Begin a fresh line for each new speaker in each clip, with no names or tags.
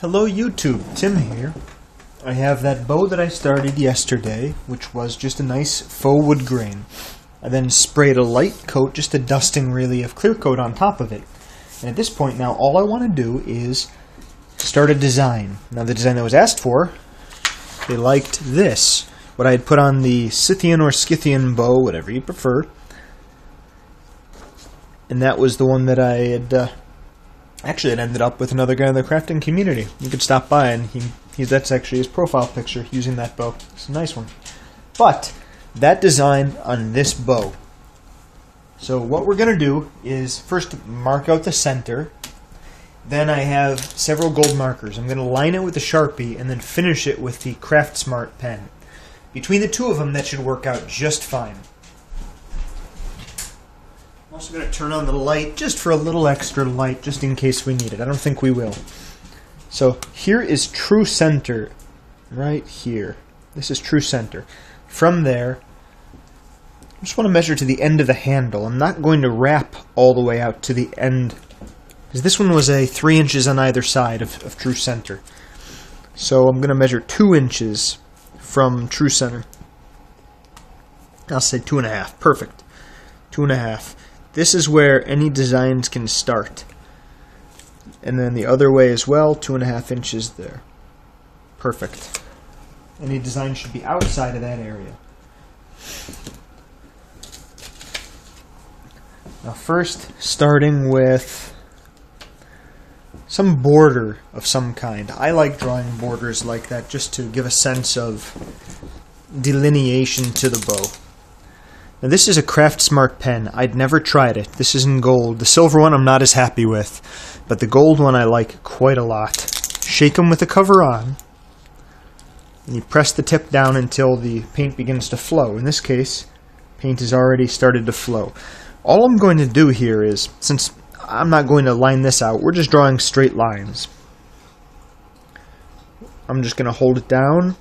Hello YouTube, Tim here. I have that bow that I started yesterday, which was just a nice faux wood grain. I then sprayed a light coat, just a dusting really of clear coat on top of it. And at this point now, all I want to do is start a design. Now the design that was asked for, they liked this. What I had put on the Scythian or Scythian bow, whatever you prefer. And that was the one that I had... Actually, it ended up with another guy in the crafting community. You could stop by, and that's actually his profile picture using that bow. It's a nice one. But that design on this bow. So what we're going to do is first mark out the center. Then I have several gold markers. I'm going to line it with a Sharpie and then finish it with the Craft Smart pen. Between the two of them, that should work out just fine. I'm also going to turn on the light just for a little extra light, just in case we need it. I don't think we will. So here is true center, right here. This is true center. From there, I just want to measure to the end of the handle. I'm not going to wrap all the way out to the end, because this one was a 3 inches on either side of true center. So I'm going to measure 2 inches from true center. I'll say 2.5. Perfect. 2.5. This is where any designs can start. And then the other way as well, 2.5 inches there. Perfect. Any design should be outside of that area. Now first, starting with some border of some kind. I like drawing borders like that just to give a sense of delineation to the bow. Now this is a Craft Smart pen. I'd never tried it. This is in gold. The silver one I'm not as happy with, but the gold one I like quite a lot. Shake them with the cover on, and you press the tip down until the paint begins to flow. In this case, paint has already started to flow. All I'm going to do here is, since I'm not going to line this out, we're just drawing straight lines. I'm just going to hold it down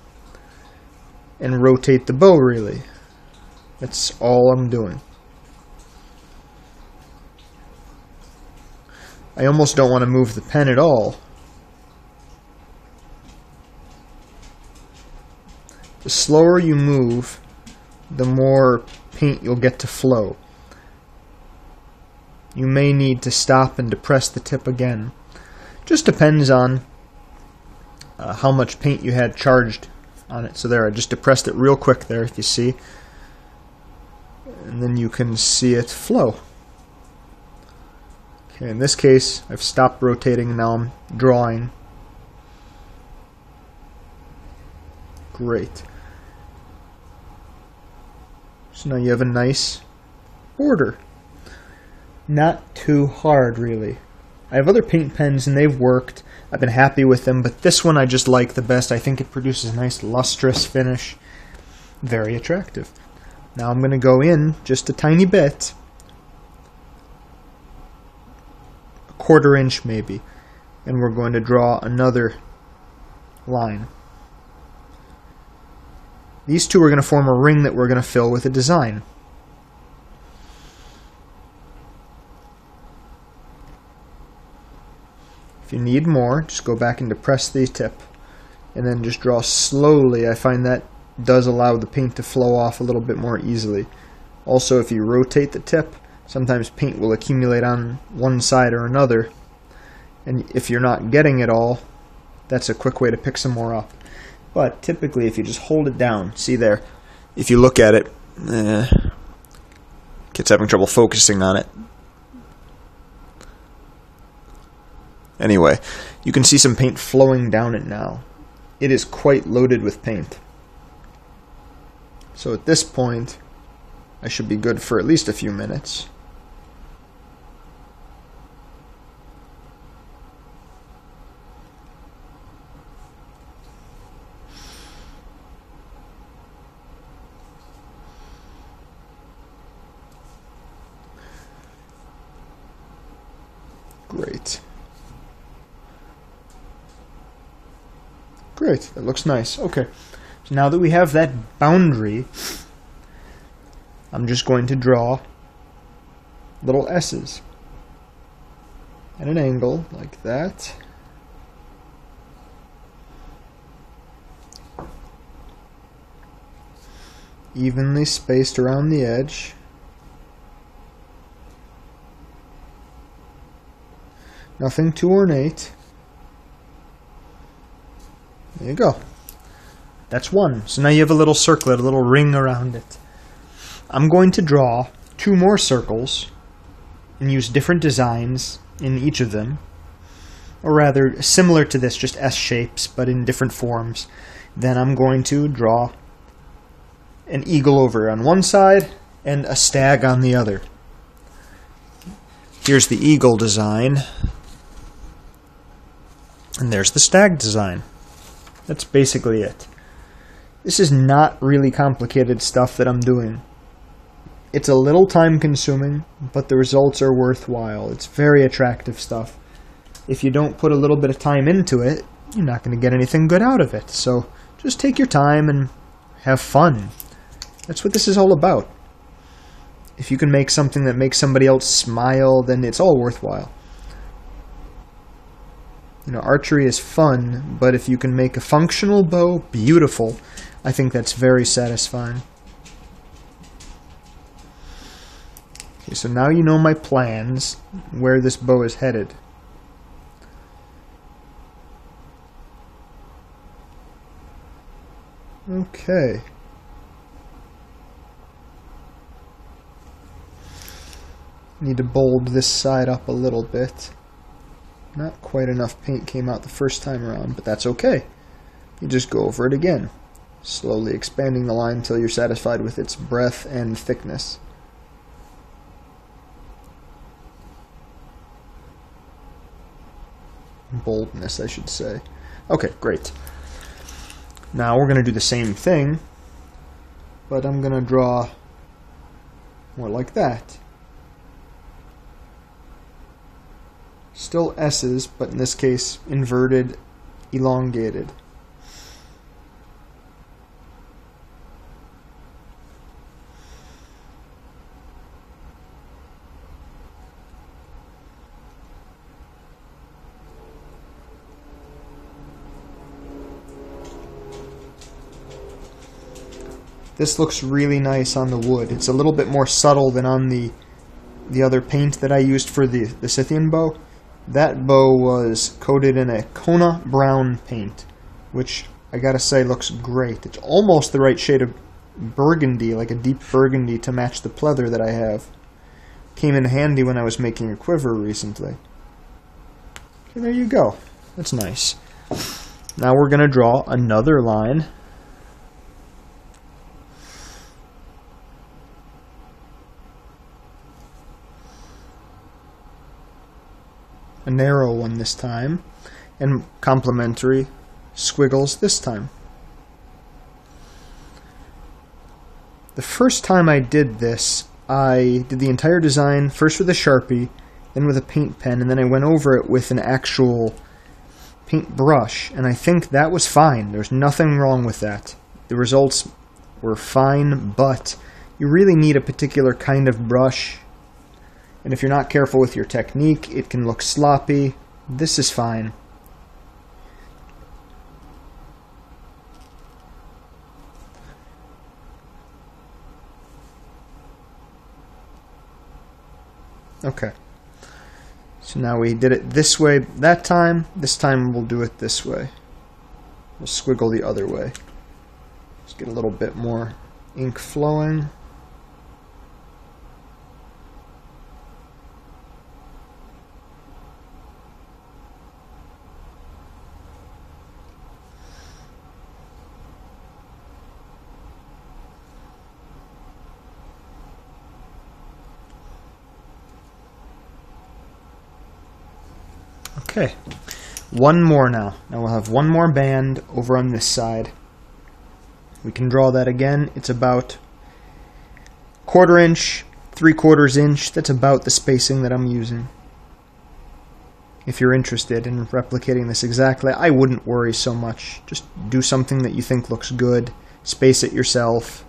and rotate the bow really. That's all I'm doing. I almost don't want to move the pen at all. The slower you move, the more paint you'll get to flow. You may need to stop and depress the tip again. Just depends on how much paint you had charged on it. So there, I just depressed it real quick there, if you see. And then you can see it flow. Okay, in this case, I've stopped rotating and now I'm drawing. Great. So now you have a nice border. Not too hard, really. I have other paint pens and they've worked. I've been happy with them, but this one I just like the best. I think it produces a nice lustrous finish. Very attractive. Now I'm going to go in just a tiny bit, a 1/4 inch maybe, and we're going to draw another line. These two are going to form a ring that we're going to fill with a design. If you need more, just go back and depress the tip, and then just draw slowly. I find that does allow the paint to flow off a little bit more easily. Also, if you rotate the tip, sometimes paint will accumulate on one side or another, and if you're not getting it all, that's a quick way to pick some more up. But typically, if you just hold it down, see there, if you look at it, kid's having trouble focusing on it. Anyway, you can see some paint flowing down it now. It is quite loaded with paint. So at this point, I should be good for at least a few minutes. Great. Great, that looks nice. Okay. Now that we have that boundary, I'm just going to draw little S's at an angle like that. evenly spaced around the edge. Nothing too ornate. There you go. That's one. So now you have a little circlet, a little ring around it. I'm going to draw 2 more circles and use different designs in each of them. Or rather, similar to this, just S shapes, but in different forms. Then I'm going to draw an eagle over on one side and a stag on the other. Here's the eagle design. And there's the stag design. That's basically it. This is not really complicated stuff that I'm doing. It's a little time consuming, but the results are worthwhile. It's very attractive stuff. If you don't put a little bit of time into it, you're not going to get anything good out of it. So just take your time and have fun. That's what this is all about. If you can make something that makes somebody else smile, then it's all worthwhile. You know, archery is fun, but if you can make a functional bow beautiful, I think that's very satisfying. Okay, so now you know my plans, where this bow is headed. Okay. Need to bold this side up a little bit. Not quite enough paint came out the first time around, but that's okay. You just go over it again, slowly expanding the line until you're satisfied with its breadth and thickness. Boldness, I should say. Okay, great. Now we're going to do the same thing, but I'm going to draw more like that. Still S's, but in this case, inverted, elongated. This looks really nice on the wood. It's a little bit more subtle than on the other paint that I used for the Scythian bow. That bow was coated in a Kona brown paint, which I gotta say looks great. It's almost the right shade of burgundy, like a deep burgundy, to match the pleather that I have. Came in handy when I was making a quiver recently. Okay, there you go. That's nice. Now we're gonna draw another line. A narrow one this time, and complementary squiggles this time. The first time I did this, I did the entire design first with a Sharpie, then with a paint pen, and then I went over it with an actual paint brush, and I think that was fine. There's nothing wrong with that. The results were fine, but you really need a particular kind of brush. And if you're not careful with your technique, it can look sloppy. This is fine. Okay. So now we did it this way that time. This time we'll do it this way. We'll squiggle the other way. Just get a little bit more ink flowing. Okay, one more now. Now we'll have one more band over on this side. We can draw that again. It's about 1/4 inch, 3/4 inch. That's about the spacing that I'm using. If you're interested in replicating this exactly, I wouldn't worry so much. Just do something that you think looks good. Space it yourself.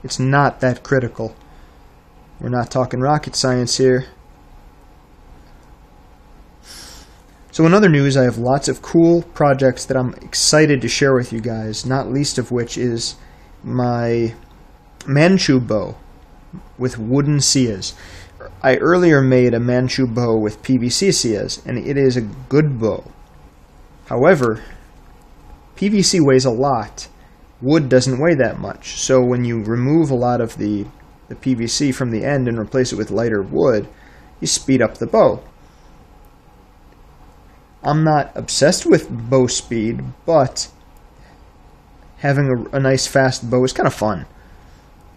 It's not that critical. We're not talking rocket science here. So in other news, I have lots of cool projects that I'm excited to share with you guys, not least of which is my Manchu bow with wooden scias. I earlier made a Manchu bow with PVC scias, and it is a good bow. However, PVC weighs a lot. Wood doesn't weigh that much, so when you remove a lot of the PVC from the end and replace it with lighter wood, you speed up the bow. I'm not obsessed with bow speed, but having a nice fast bow is kind of fun.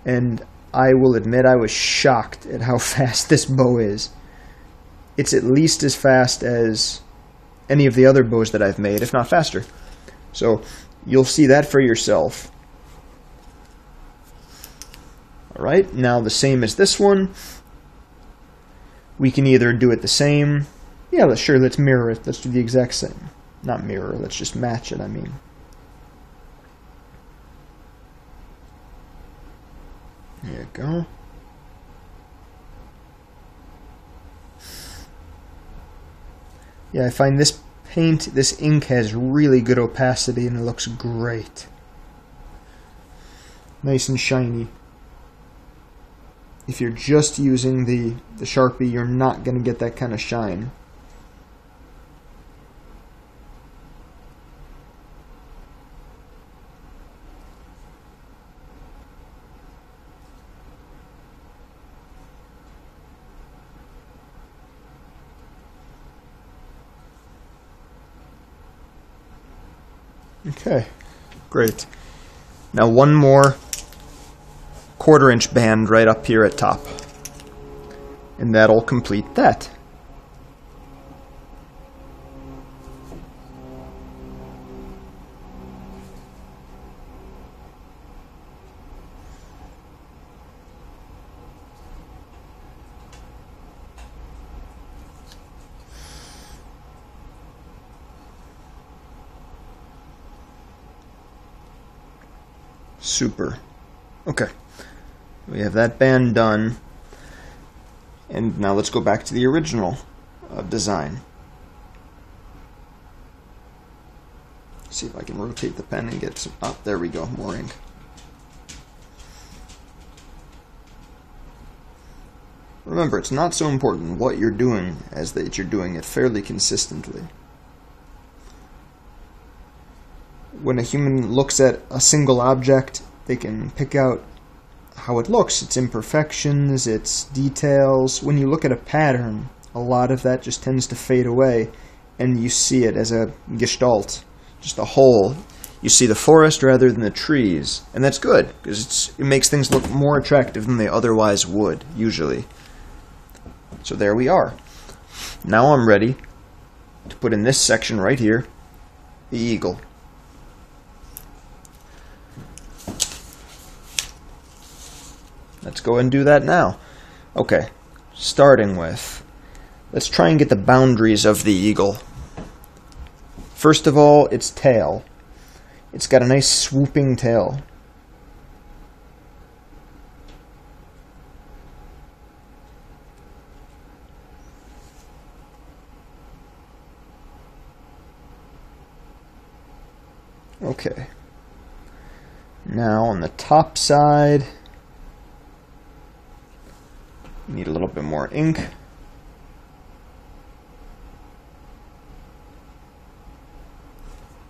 And I will admit I was shocked at how fast this bow is. It's at least as fast as any of the other bows that I've made, if not faster. So you'll see that for yourself. Alright, now the same as this one. We can either do it the same. Yeah, let's mirror it. Let's do the exact same. Not mirror, let's just match it, I mean. There you go. Yeah, I find this paint, this ink has really good opacity and it looks great. Nice and shiny. If you're just using the Sharpie, you're not going to get that kind of shine. Okay, great. Now one more 1/4 inch band right up here at top. And that'll complete that. Super. Okay. We have that band done. And now let's go back to the original design. See if I can rotate the pen and get some... Oh, there we go. More ink. Remember, it's not so important what you're doing as that you're doing it fairly consistently. When a human looks at a single object, they can pick out how it looks, its imperfections, its details. When you look at a pattern, a lot of that just tends to fade away, and you see it as a gestalt, just a whole. You see the forest rather than the trees, and that's good, because it makes things look more attractive than they otherwise would, usually. So there we are. Now I'm ready to put in this section right here, the eagle. Let's go and do that now. Okay, starting with, let's try and get the boundaries of the eagle. First of all, its tail. It's got a nice swooping tail. Okay. Now on the top side, need a little bit more ink.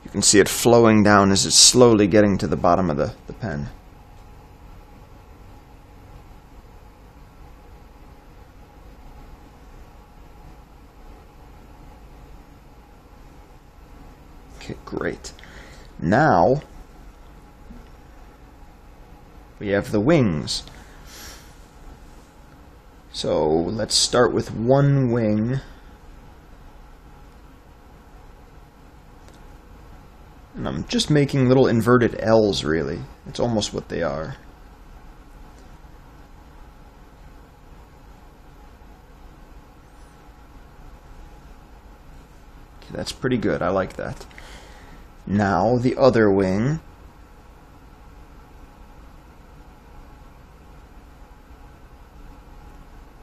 You can see it flowing down as it's slowly getting to the bottom of the pen. Okay, great. Now we have the wings. So let's start with one wing. And I'm just making little inverted L's, really. It's almost what they are. Okay, that's pretty good. I like that. Now the other wing.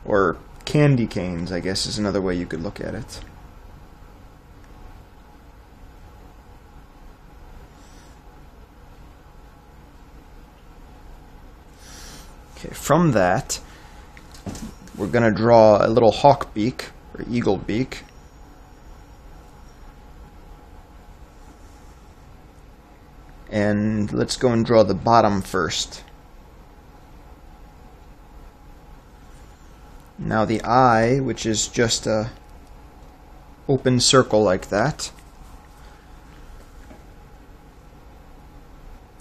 Or candy canes, I guess, is another way you could look at it. from that, we're going to draw a little hawk beak, or eagle beak. And let's go and draw the bottom first. Now the eye, which is just a open circle like that.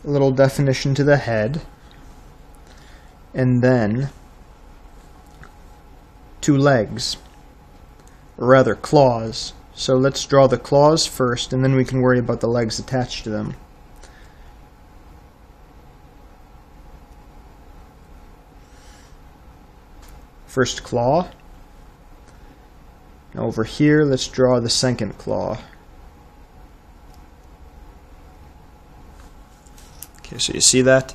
A little definition to the head. And then 2 legs, or rather claws. So let's draw the claws first, and then we can worry about the legs attached to them. First claw. Now over here, let's draw the second claw. Okay, so you see that?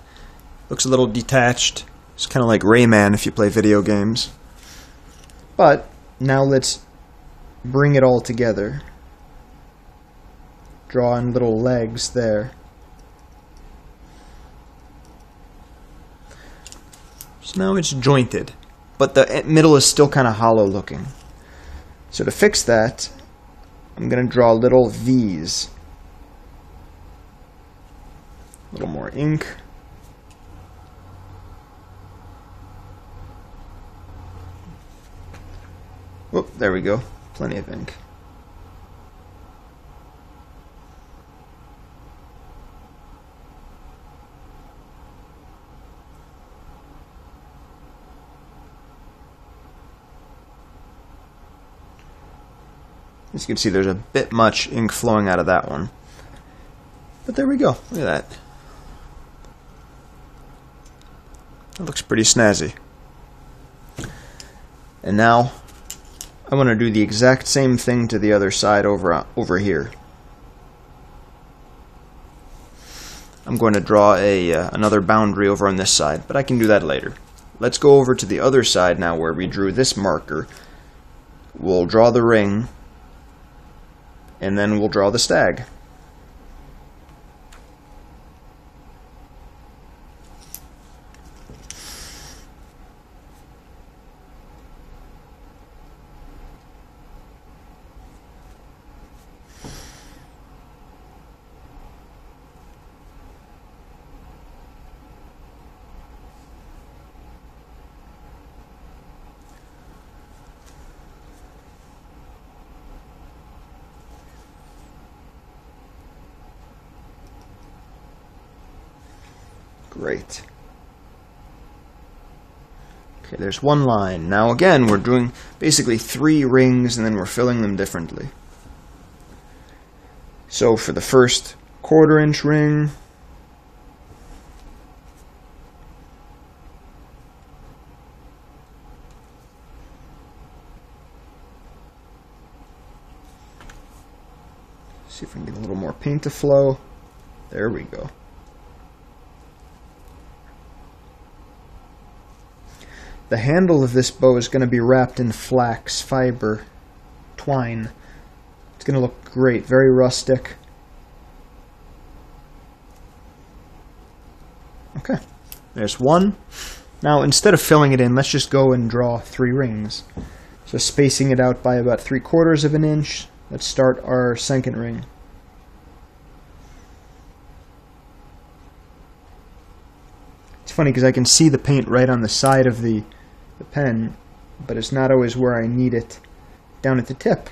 Looks a little detached. It's kind of like Rayman if you play video games. But now let's bring it all together. Draw in little legs there. So now it's jointed, but the middle is still kind of hollow looking. So to fix that, I'm going to draw little V's. A little more ink. Oh, there we go. Plenty of ink. As you can see, there's a bit much ink flowing out of that one. But there we go. Look at that. That looks pretty snazzy. And now, I want to do the exact same thing to the other side over here. I'm going to draw another boundary over on this side, but I can do that later. Let's go over to the other side now where we drew this marker. We'll draw the ring, and then we'll draw the stag. Great. Okay, there's one line. Now again, we're doing basically 3 rings and then we're filling them differently. So for the first 1/4 inch ring, see if we can get a little more paint to flow. There we go. The handle of this bow is going to be wrapped in flax fiber twine. It's going to look great, very rustic. Okay, there's one. Now instead of filling it in, let's just go and draw 3 rings. So spacing it out by about 3/4 of an inch, let's start our second ring. It's funny because I can see the paint right on the side of the pen, but it's not always where I need it, down at the tip.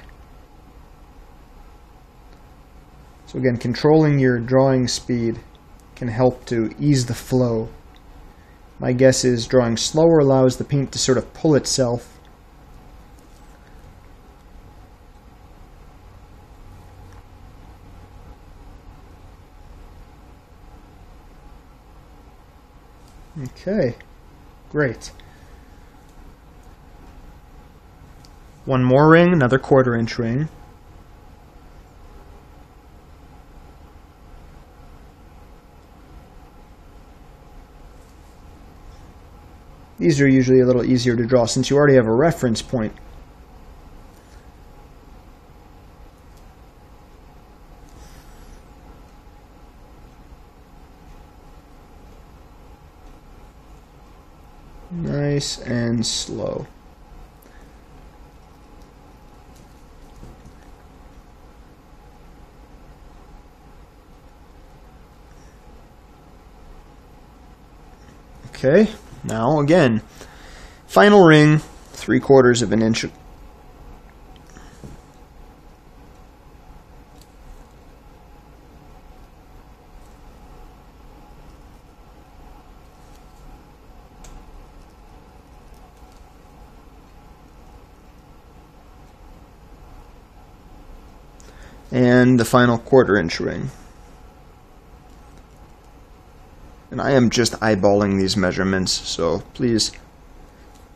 So again, controlling your drawing speed can help to ease the flow. My guess is drawing slower allows the paint to sort of pull itself. Okay, great. One more ring, another 1/4 inch ring. These are usually a little easier to draw since you already have a reference point. Nice and slow. Okay, now again, final ring, 3/4 of an inch. And the final 1/4 inch ring. And I am just eyeballing these measurements, so please,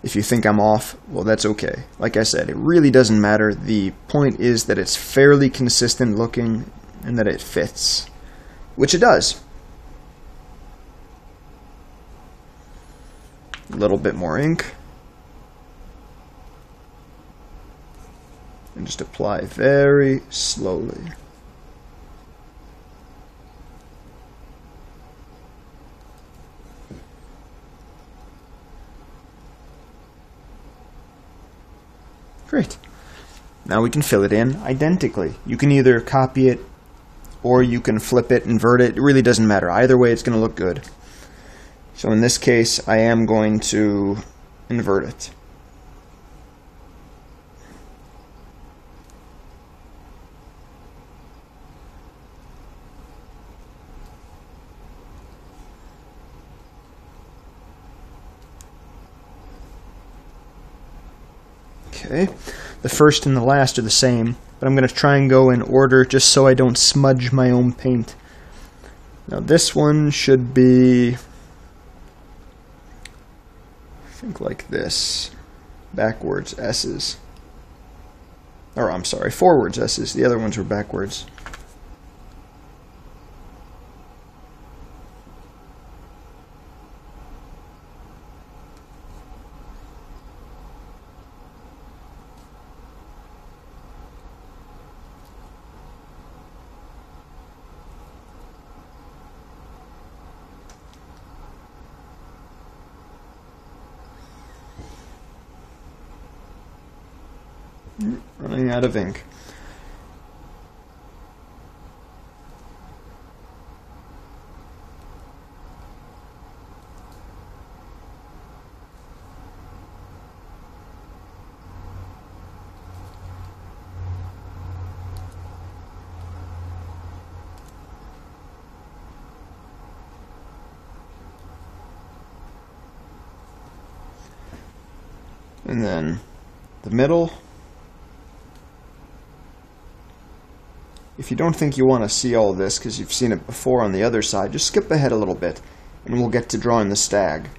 if you think I'm off, well, that's okay. Like I said, it really doesn't matter. The point is that it's fairly consistent looking and that it fits, which it does. A little bit more ink. And just apply very slowly. Great. Now we can fill it in identically. You can either copy it or you can flip it, invert it. It really doesn't matter. Either way, it's going to look good. So in this case, I am going to invert it. Okay, the first and the last are the same, but I'm going to try and go in order just so I don't smudge my own paint. Now this one should be, I think like this, backwards S's. Or I'm sorry, forwards S's. The other ones were backwards. Running out of ink. And then the middle. If you don't think you want to see all this because you've seen it before on the other side, just skip ahead a little bit and we'll get to drawing the stag.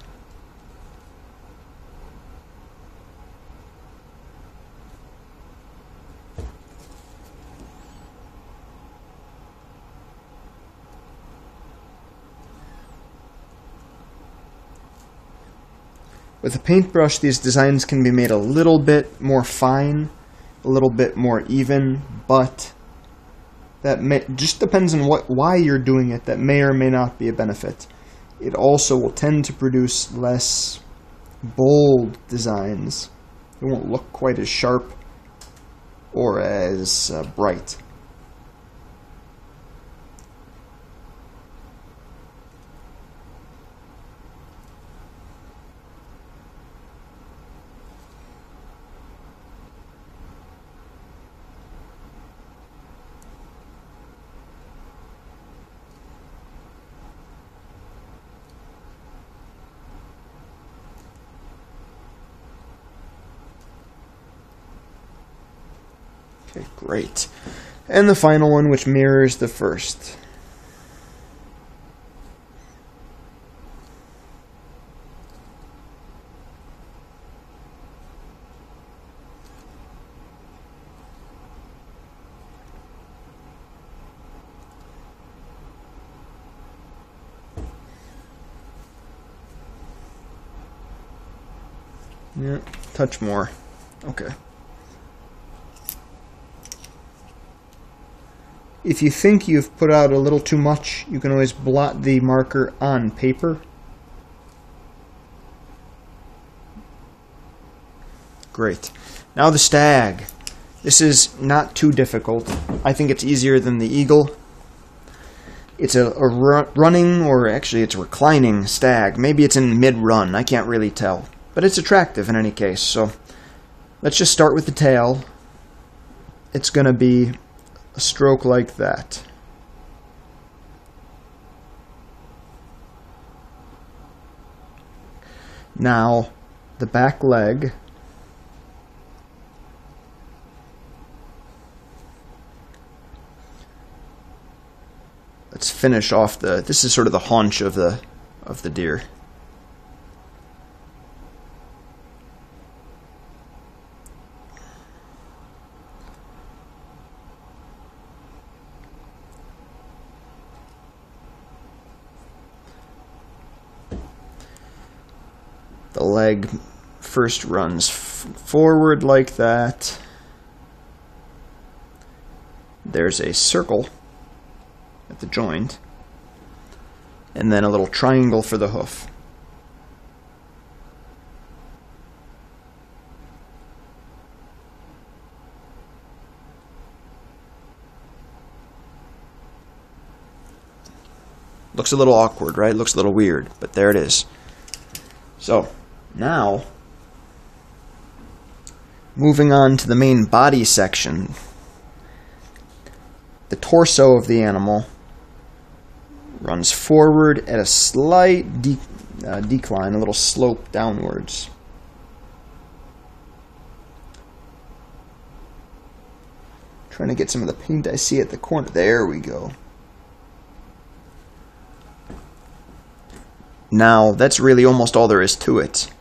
With a paintbrush, these designs can be made a little bit more fine, a little bit more even, but that just depends on why you're doing it. That may or may not be a benefit. It also will tend to produce less bold designs. It won't look quite as sharp or as bright. Okay, great. And the final one, which mirrors the first. Yeah, touch more. Okay. If you think you've put out a little too much, you can always blot the marker on paper. Great. Now the stag. This is not too difficult. I think it's easier than the eagle. It's a running, or actually it's a reclining stag. Maybe it's in mid-run, I can't really tell. But it's attractive in any case, so let's just start with the tail. It's going to be a stroke like that. Now, the back leg. Let's finish off this is sort of the haunch of the deer. The leg first runs forward like that. There's a circle at the joint, and then a little triangle for the hoof. Looks a little awkward, right? Looks a little weird, but there it is. So, now, moving on to the main body section. The torso of the animal runs forward at a slight decline, a little slope downwards. Trying to get some of the paint I see at the corner. There we go. Now, that's really almost all there is to it.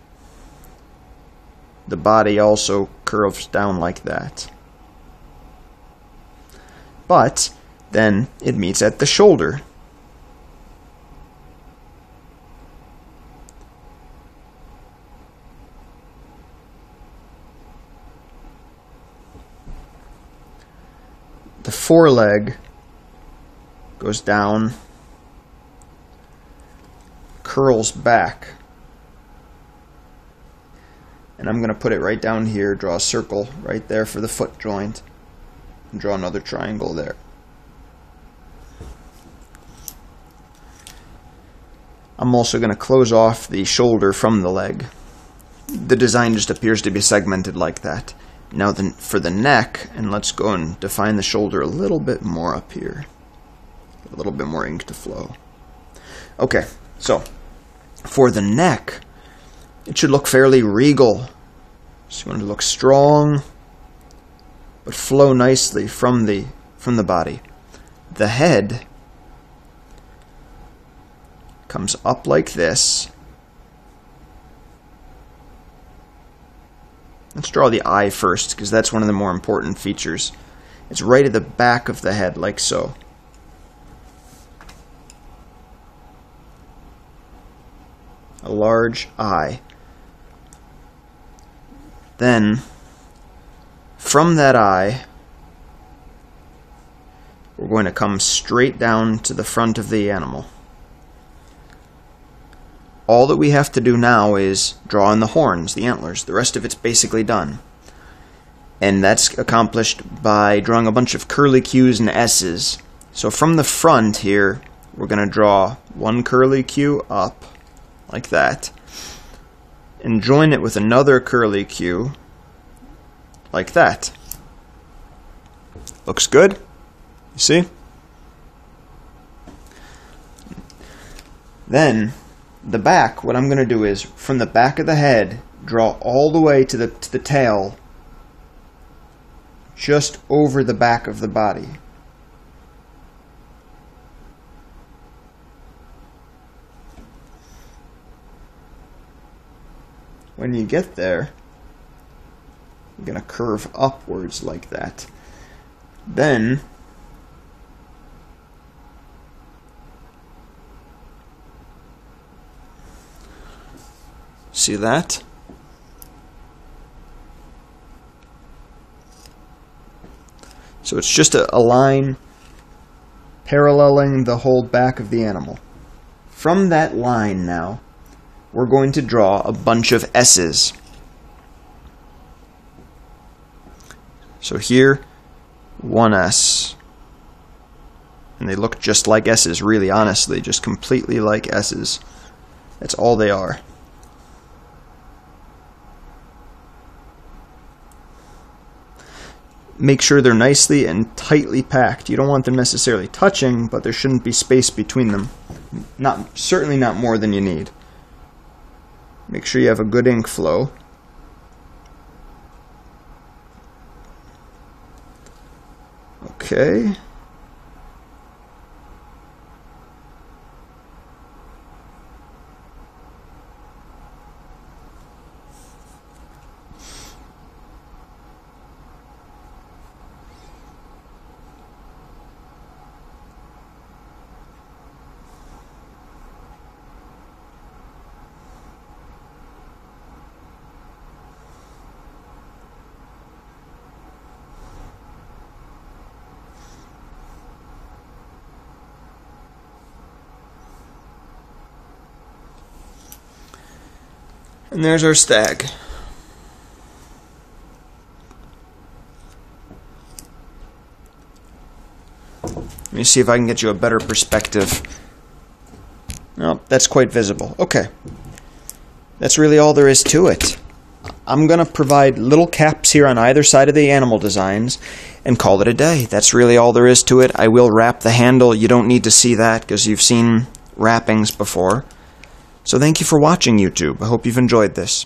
The body also curves down like that. But then it meets at the shoulder. The foreleg goes down, curls back. And I'm going to put it right down here, draw a circle right there for the foot joint, and draw another triangle there. I'm also going to close off the shoulder from the leg. The design just appears to be segmented like that. Now for the neck, and let's go and define the shoulder a little bit more up here. A little bit more ink to flow. Okay, so for the neck, it should look fairly regal. So you want it to look strong, but flow nicely from the body. The head comes up like this. Let's draw the eye first, because that's one of the more important features. It's right at the back of the head, like so. A large eye. Then, from that eye, we're going to come straight down to the front of the animal. All that we have to do now is draw in the horns, the antlers. The rest of it's basically done. And that's accomplished by drawing a bunch of curlicues and S's. So from the front here, we're going to draw one curlicue up, like that, and join it with another curlicue, like that. Looks good? You see? Then, the back, what I'm going to do is, from the back of the head, draw all the way to the tail, just over the back of the body. When you get there, you're going to curve upwards like that. Then, see that? So it's just a line paralleling the whole back of the animal. From that line now, we're going to draw a bunch of S's. So here, 1S. And they look just like S's, really, honestly, just completely like S's. That's all they are. Make sure they're nicely and tightly packed. You don't want them necessarily touching, but there shouldn't be space between them. Certainly not more than you need. Make sure you have a good ink flow. Okay. And there's our stag. Let me see if I can get you a better perspective. No, that's quite visible. Okay. That's really all there is to it. I'm going to provide little caps here on either side of the animal designs and call it a day. That's really all there is to it. I will wrap the handle. You don't need to see that because you've seen wrappings before. So thank you for watching, YouTube. I hope you've enjoyed this.